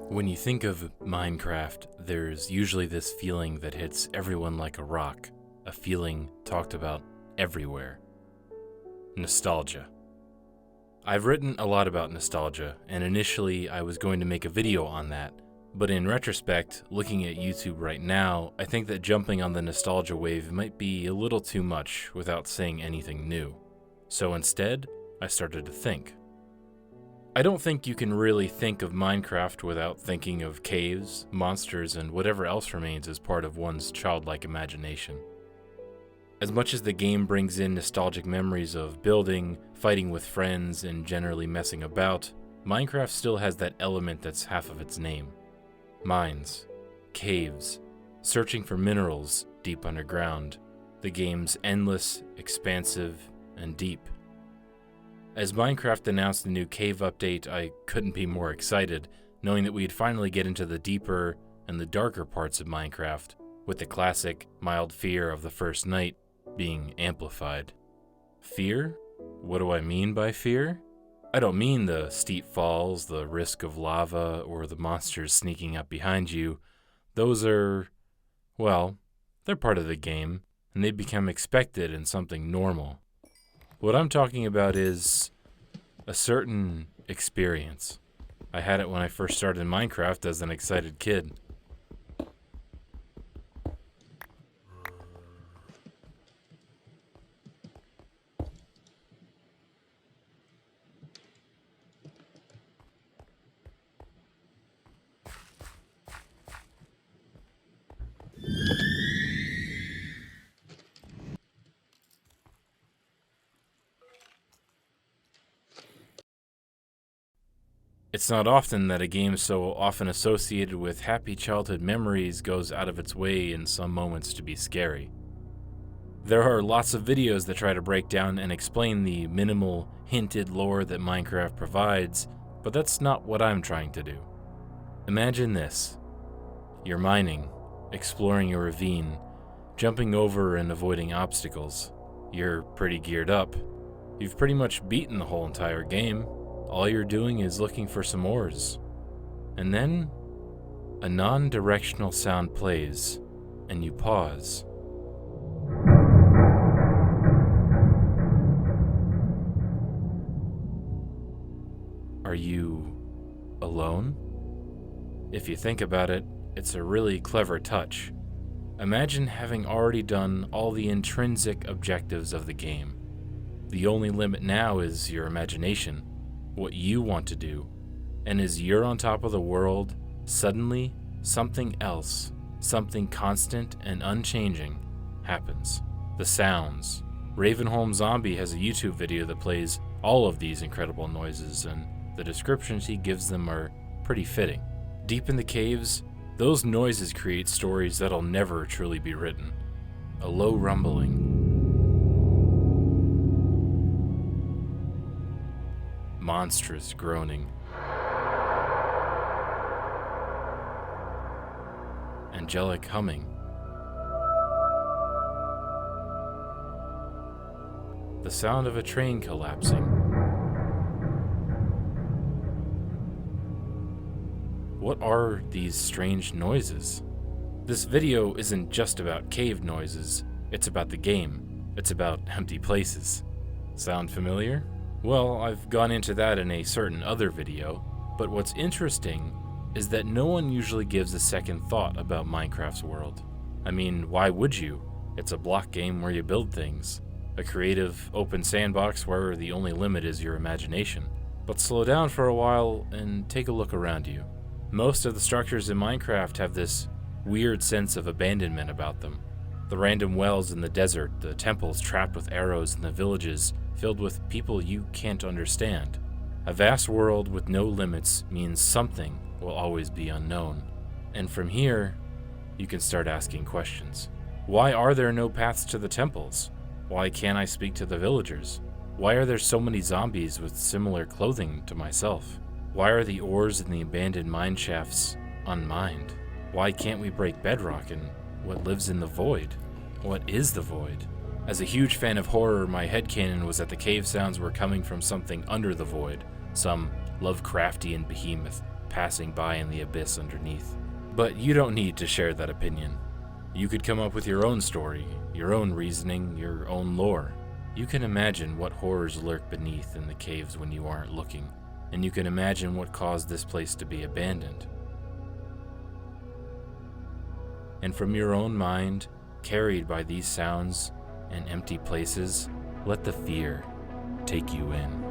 When you think of Minecraft, there's usually this feeling that hits everyone like a rock, a feeling talked about everywhere. Nostalgia. I've written a lot about nostalgia, and initially I was going to make a video on that, but in retrospect, looking at YouTube right now, I think that jumping on the nostalgia wave might be a little too much without saying anything new. So instead, I started to think. I don't think you can really think of Minecraft without thinking of caves, monsters, and whatever else remains as part of one's childlike imagination. As much as the game brings in nostalgic memories of building, fighting with friends, and generally messing about, Minecraft still has that element that's half of its name. Mines, caves, searching for minerals deep underground, the game's endless, expansive, and deep. As Minecraft announced the new cave update, I couldn't be more excited, knowing that we'd finally get into the deeper and the darker parts of Minecraft, with the classic, mild fear of the first night being amplified. Fear? What do I mean by fear? I don't mean the steep falls, the risk of lava, or the monsters sneaking up behind you. Those are, well, they're part of the game, and they become expected and something normal. What I'm talking about is a certain experience. I had it when I first started Minecraft as an excited kid. It's not often that a game so often associated with happy childhood memories goes out of its way in some moments to be scary. There are lots of videos that try to break down and explain the minimal, hinted lore that Minecraft provides, but that's not what I'm trying to do. Imagine this. You're mining, exploring a ravine, jumping over and avoiding obstacles. You're pretty geared up. You've pretty much beaten the whole entire game. All you're doing is looking for some ores. And then, a non-directional sound plays, and you pause. Are you alone? If you think about it, it's a really clever touch. Imagine having already done all the intrinsic objectives of the game. The only limit now is your imagination. What you want to do, and as you're on top of the world, suddenly something else, something constant and unchanging, happens. The sounds. Ravenholm Zombie has a YouTube video that plays all of these incredible noises, and the descriptions he gives them are pretty fitting. Deep in the caves, those noises create stories that'll never truly be written. A low rumbling, monstrous groaning, angelic humming, the sound of a train collapsing. What are these strange noises? This video isn't just about cave noises, it's about the game. It's about empty places. Sound familiar? Well, I've gone into that in a certain other video, but what's interesting is that no one usually gives a second thought about Minecraft's world. I mean, why would you? It's a block game where you build things. A creative, open sandbox where the only limit is your imagination. But slow down for a while and take a look around you. Most of the structures in Minecraft have this weird sense of abandonment about them. The random wells in the desert, the temples trapped with arrows in the villages filled with people you can't understand. A vast world with no limits means something will always be unknown. And from here, you can start asking questions. Why are there no paths to the temples? Why can't I speak to the villagers? Why are there so many zombies with similar clothing to myself? Why are the ores in the abandoned mine shafts unmined? Why can't we break bedrock, and what lives in the void? What is the void? As a huge fan of horror, my headcanon was that the cave sounds were coming from something under the void, some Lovecraftian behemoth passing by in the abyss underneath. But you don't need to share that opinion. You could come up with your own story, your own reasoning, your own lore. You can imagine what horrors lurk beneath in the caves when you aren't looking, and you can imagine what caused this place to be abandoned. And from your own mind, carried by these sounds and empty places, let the fear take you in.